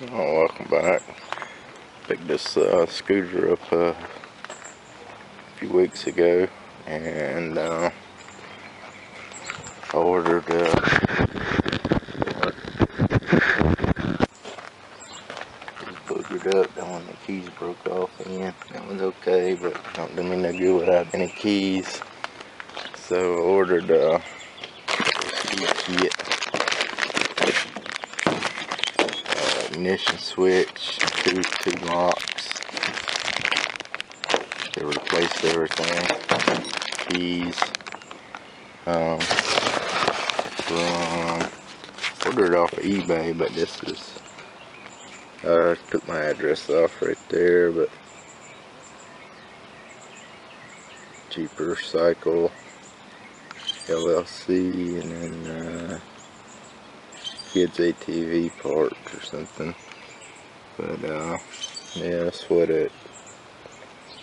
Oh, welcome back. Picked this scooter up a few weeks ago, and ordered boogered up. That one, the keys broke off in. That was okay, but don't do me no good without any keys. So I ordered key kit, ignition switch, two locks to replace everything, keys. Ordered off of eBay, but this is took my address off right there, but Cheaper Cycle LLC, and then Kids ATV Parts or something. But yeah, that's what it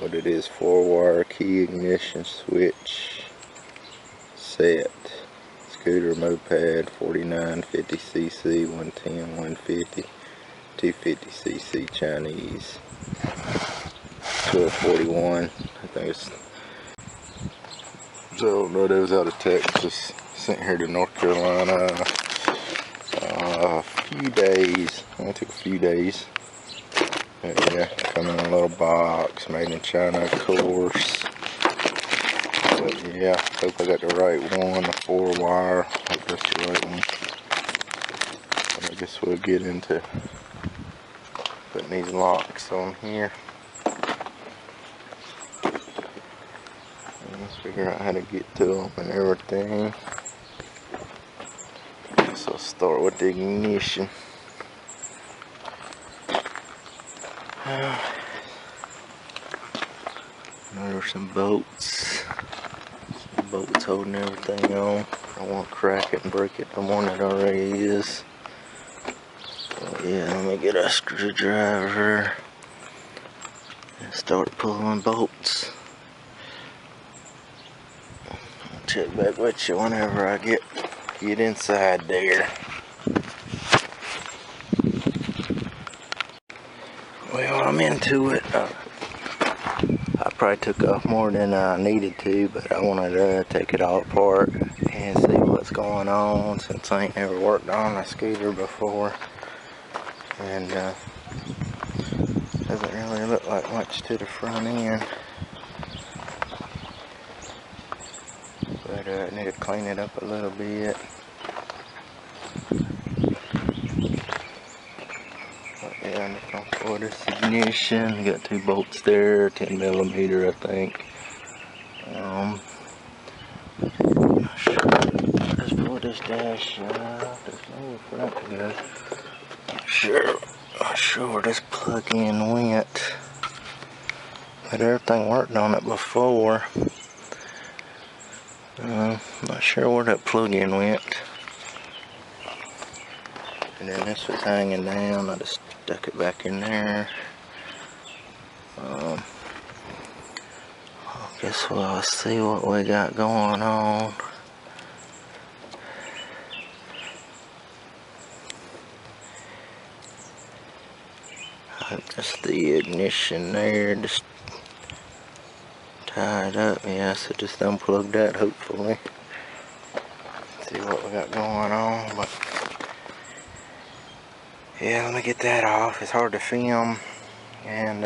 is. 4-wire key ignition switch set. Scooter moped, 49, 50cc, 110, 150, 250cc Chinese, 1241. I think it's. So no, that was out of Texas. Sent here to North Carolina. A few days. Only took a few days. But yeah, come in a little box, made in China, of course. But yeah, hope I got the right one, the 4-wire. Hope that's the right one. But I guess we'll get into putting these locks on here. Let's figure out how to get to them and everything. So I'll start with the ignition. There's some bolts. Bolts holding everything on. I won't crack it and break it. The one that already is. So yeah, let me get a screwdriver and start pulling bolts. I'll check back with you whenever I get inside there. Well, I'm into it. I probably took off more than I needed to, but I wanted to take it all apart and see what's going on, since I ain't never worked on a scooter before. And doesn't really look like much to the front end. But I need to clean it up a little bit. Yeah, I'm just gonna pull this ignition. Got 2 bolts there, 10mm, I think. Let's pull this dash out. There's no front good. Not sure where this plug-in went, but everything worked on it before. Not sure where that plug-in went. And then this was hanging down. I just stuck it back in there. I guess we'll see what we got going on. That's the ignition there, just tied up. Yeah, so just unplug that, hopefully. See what we got going on. But yeah, let me get that off. It's hard to film and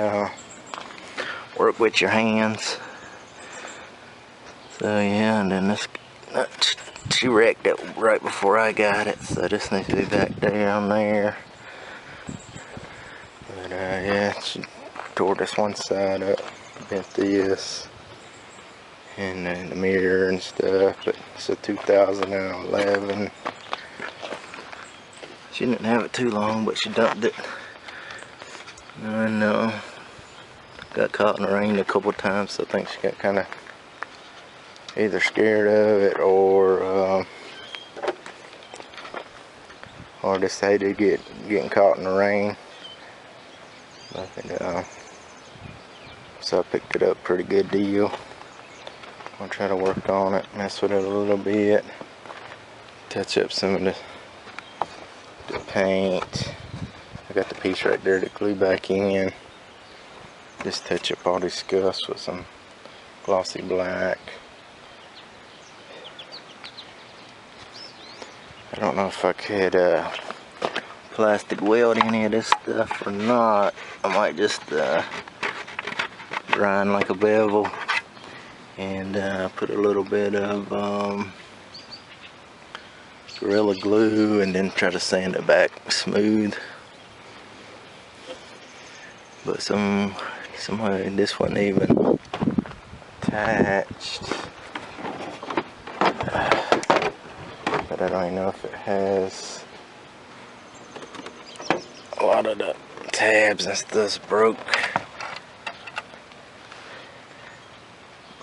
work with your hands. So yeah, and then this, she wrecked it right before I got it, so this needs to be back down there. But yeah, she tore this one side up, bent this, and then the mirror and stuff. But it's a 2011. She didn't have it too long, but she dumped it. And got caught in the rain a couple times, so I think she got kind of either scared of it or just hated getting caught in the rain. But, so I picked it up pretty good deal. I'll try to work on it, mess with it a little bit, touch up some of the paint, I got the piece right there to glue back in. Just touch up all these scuffs with some glossy black. I don't know if I could plastic weld any of this stuff or not. I might just grind like a bevel and put a little bit of Gorilla Glue and then try to sand it back smooth. But somehow this wasn't even attached. But I don't even know if it has. A lot of the tabs and stuff's broke.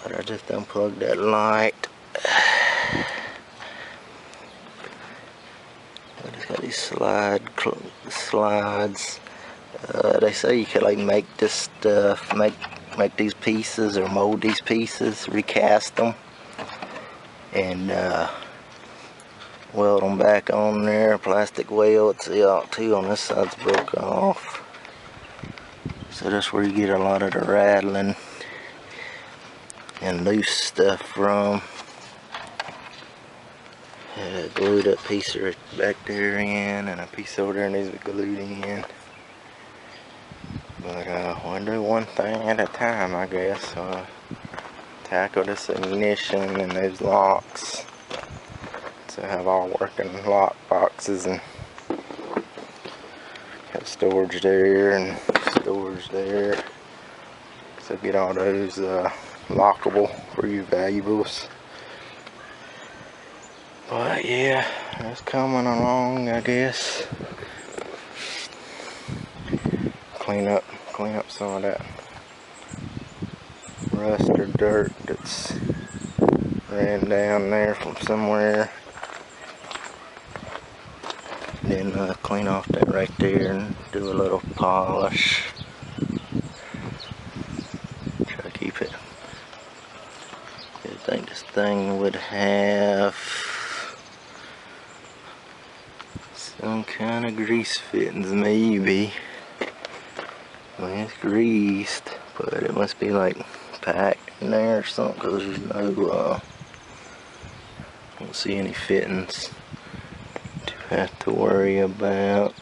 But I just unplugged that light. I just got these slides. They say you could like make this stuff, make these pieces or mold these pieces, recast them, and weld them back on there. Plastic weld. See, all two on this side's broke off. So that's where you get a lot of the rattling and loose stuff from. Glued that piece right back there in, and a piece over there needs to be glued in. But we'll do one thing at a time, I guess. Tackle this ignition and those locks. So have all working lock boxes and have storage there and storage there. So get all those lockable for your valuables. But yeah, it's coming along, I guess. Clean up some of that rust or dirt that's ran down there from somewhere. Then clean off that right there and do a little polish. Try to keep it. I think this thing would have some kind of grease fittings, maybe. Well, it's greased, but it must be like packed in there or something, because there's no, I don't see any fittings to have to worry about.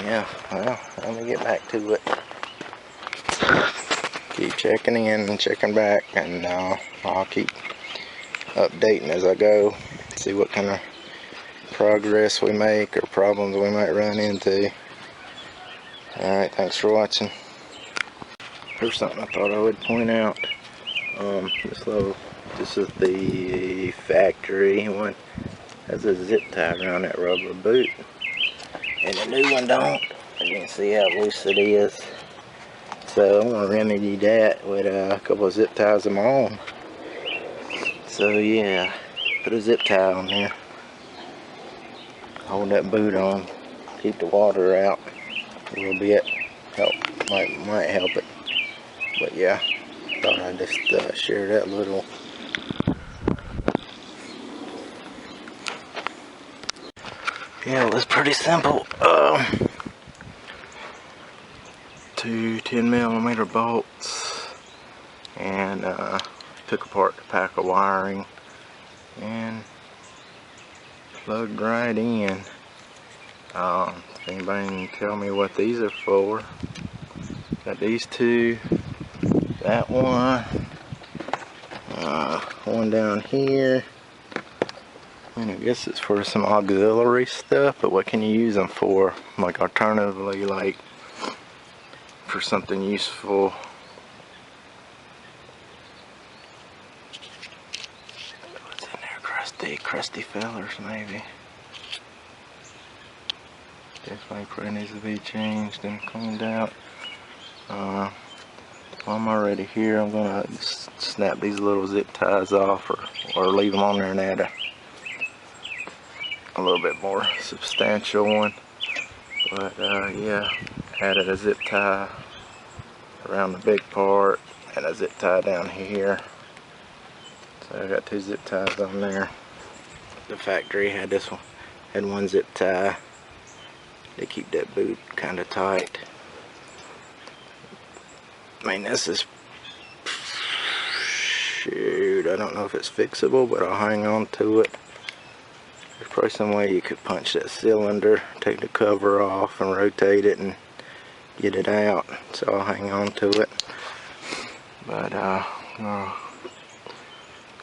Yeah, well, let me get back to it. Keep checking in and checking back, and I'll keep updating as I go. See what kind of progress we make or problems we might run into. Alright, thanks for watching. Here's something I thought I would point out. This is the factory one. Has a zip tie around that rubber boot, and the new one don't. You can see how loose it is. So I'm gonna remedy that with a couple of zip ties of my own. So yeah, put a zip tie on there. Hold that boot on. Keep the water out a little bit. Might help it. But yeah, thought I'd just share that little. Yeah, it was pretty simple. Two 10mm bolts, and took apart the pack of wiring and plugged right in. If anybody can tell me what these are for. Got these two, that one down here, and I guess it's for some auxiliary stuff, but what can you use them for? Like alternatively, like for something useful. What's in there? Crusty fellers maybe. Definitely probably needs to be changed and cleaned out. While I'm already here, I'm gonna snap these little zip ties off, or leave them on there and add a little bit more substantial one. But yeah, added a zip tie around the big part and a zip tie down here. So I got 2 zip ties on there. The factory had this one, had 1 zip tie. They keep that boot kind of tight. I mean, this is, shoot, I don't know if it's fixable, but I'll hang on to it. There's probably some way you could punch that cylinder, take the cover off and rotate it and get it out. So I'll hang on to it. But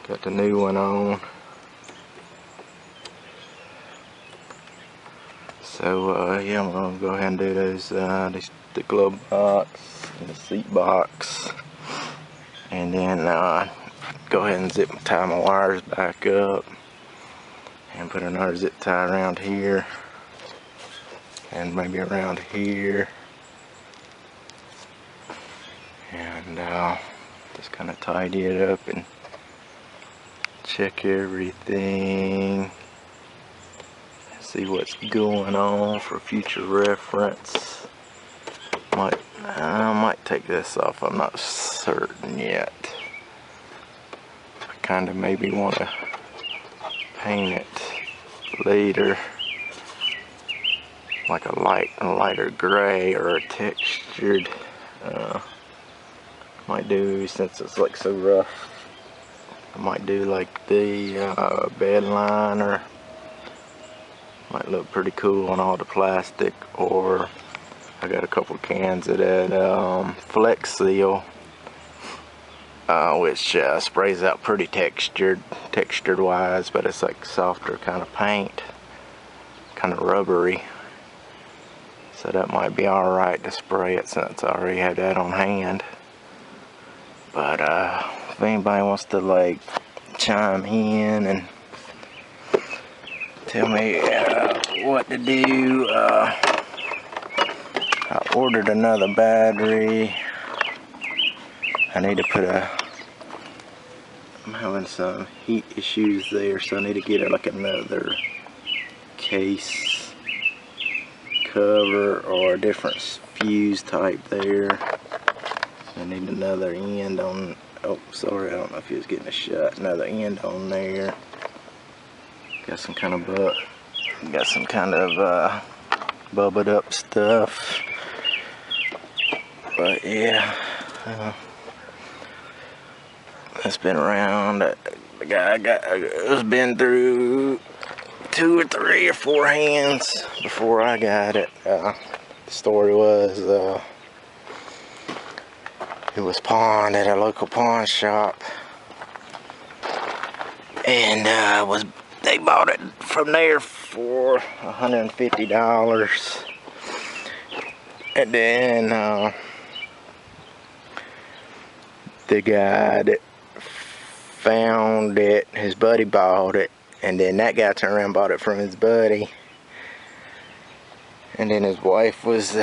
got the new one on. So yeah, I'm gonna go ahead and do those the glove box and the seat box, and then go ahead and tie my wires back up and put another zip tie around here and maybe around here, and just kind of tidy it up and check everything, see what's going on for future reference. I might take this off, I'm not certain yet. I kind of maybe want to paint it later, like a lighter gray or a textured. Might do, since it's like so rough, I might do like the bed liner. Might look pretty cool on all the plastic. Or I got a couple cans of that Flex Seal, which sprays out pretty textured wise, but it's like softer kind of paint, kind of rubbery. So that might be alright to spray it since I already have that on hand. But if anybody wants to like chime in and tell me what to do, I ordered another battery. I need to put I'm having some heat issues there, so I need to get like another case cover or a different fuse type there. I need another end on, oh sorry, I don't know if he was getting a shot, another end on there. Got some kind of bubbled up stuff. But yeah, it's been around. The guy it's been through 2 or 3 or 4 hands before I got it. The story was it was pawned at a local pawn shop, and they bought it from there for $150, and then the guy that found it, his buddy bought it, and then that guy turned around and bought it from his buddy, and then his wife was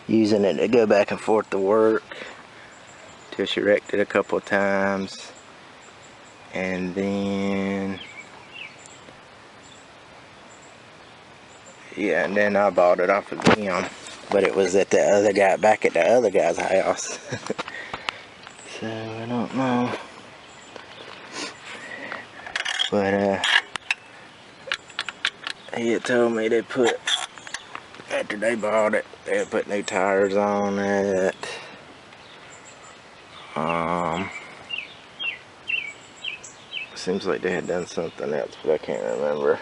using it to go back and forth to work till she wrecked it a couple of times. And then yeah, and then I bought it off of him, but it was at the other guy, back at the other guy's house. So I don't know, but he had told me they put, after they bought it, they had put new tires on it. Seems like they had done something else, but I can't remember.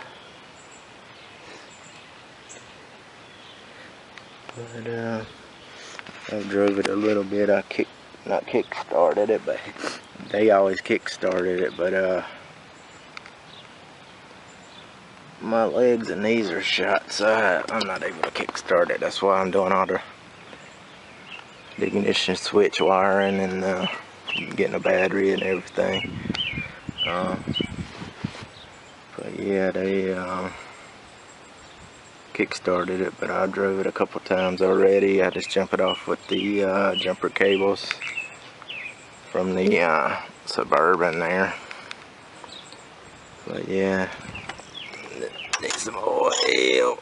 But I drove it a little bit. I not kick started it, but they always kick started it. But my legs and knees are shot, so I'm not able to kick start it. That's why I'm doing all the ignition switch wiring and getting a battery and everything. But yeah, they kick started it, but I drove it a couple times already. I just jump it off with the jumper cables from the Suburban there. But yeah, need some oil.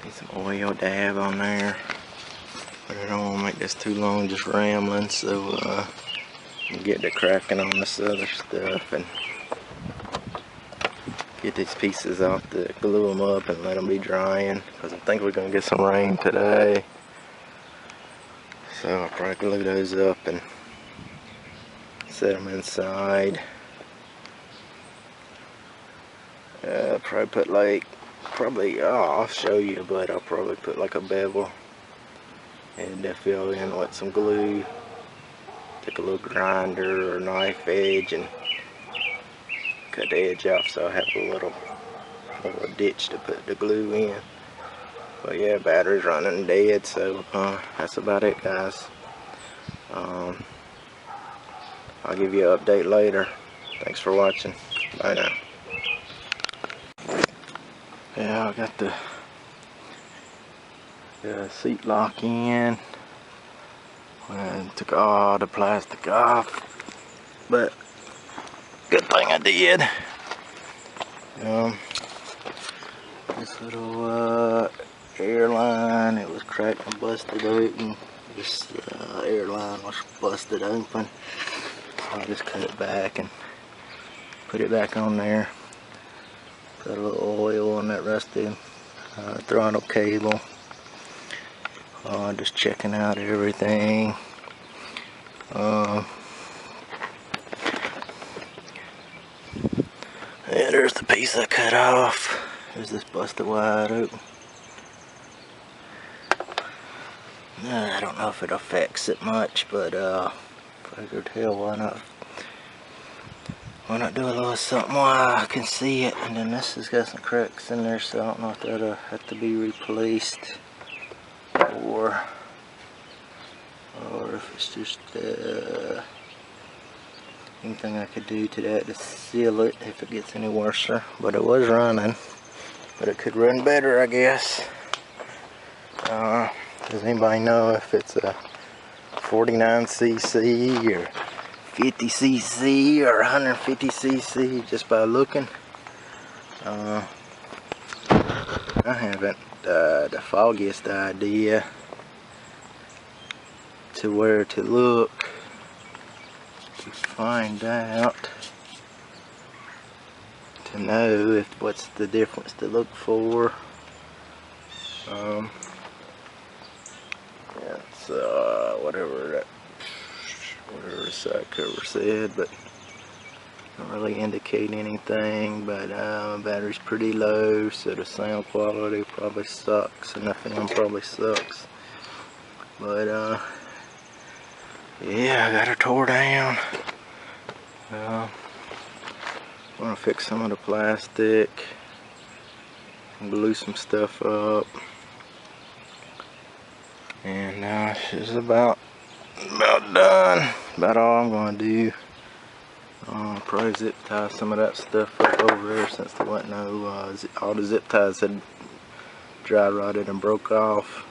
Need some oil dab on there, but I don't want to make this too long just rambling, so and get to cracking on this other stuff and get these pieces off to glue them up and let them be drying, because I think we're gonna get some rain today. So I'll probably glue those up and set them inside. Probably put like, I'll show you, but I'll probably put like a bevel and fill in with some glue. Take a little grinder or knife edge and cut the edge off so I have a little ditch to put the glue in. But yeah, battery's running dead, so that's about it, guys. I'll give you an update later. Thanks for watching. Bye now. Yeah, I got the seat lock in. And took all the plastic off, but good thing I did. This little airline, it was cracked and busted open. This airline was busted open. So I just cut it back and put it back on there. Put a little oil on that rusted throttle cable. Just checking out everything. Yeah, there's the piece I cut off. There's this busted wide open. I don't know if it affects it much, but figured, hell, why not do a little something while I can see it. And then this has got some cracks in there, so I don't know if that'll have to be replaced, or if it's just anything I could do to that to seal it if it gets any worse. But it was running, but it could run better, I guess. Does anybody know if it's a 49cc or 50cc or 150cc just by looking? I haven't the foggiest idea to where to look to find out, to know if what's the difference to look for. It's whatever the side cover said, but don't really indicate anything. But battery's pretty low, so the sound quality probably sucks and the film probably sucks. But yeah, I got her tore down. I'm gonna fix some of the plastic and glue some stuff up, and she's about done. About all I'm gonna do. Probably zip tie some of that stuff up over there, since there wasn't no all the zip ties had dry rotted and broke off.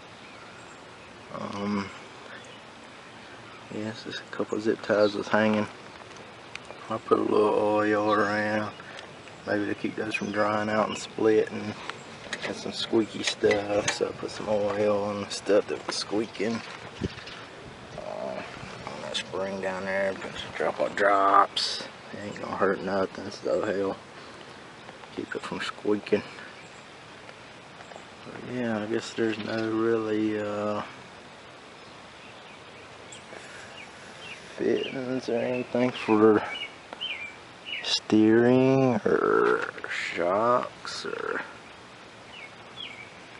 Yes, just a couple of zip ties was hanging. I put a little oil around, maybe to keep those from drying out and splitting, and some squeaky stuff. So I put some oil on the stuff that was squeaking. On that spring down there, put some drop of drops. It ain't gonna hurt nothing, so hell, keep it from squeaking. But yeah, I guess there's no really fittings or anything for steering or shocks or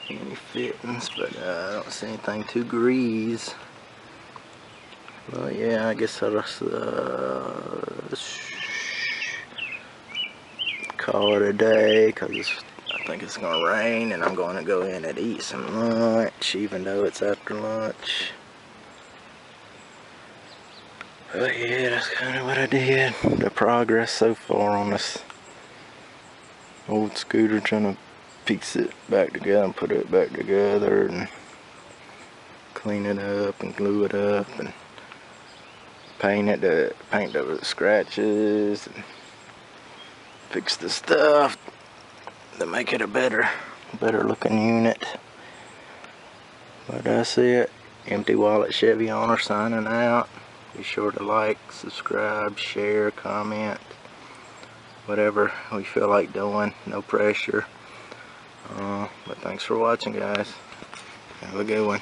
any fittings, but I don't see anything to grease. Well, yeah, I guess I'll just call it a day, because I think it's gonna rain and I'm gonna go in and eat some lunch, even though it's after lunch. But yeah, that's kind of what I did. The progress so far on this old scooter, trying to piece it back together and put it back together and clean it up and glue it up and paint the scratches and fix the stuff to make it a better looking unit. But that's it. Empty Wallet Chevy owner signing out. Be sure to like, subscribe, share, comment, whatever we feel like doing. No pressure. But thanks for watching, guys. Have a good one.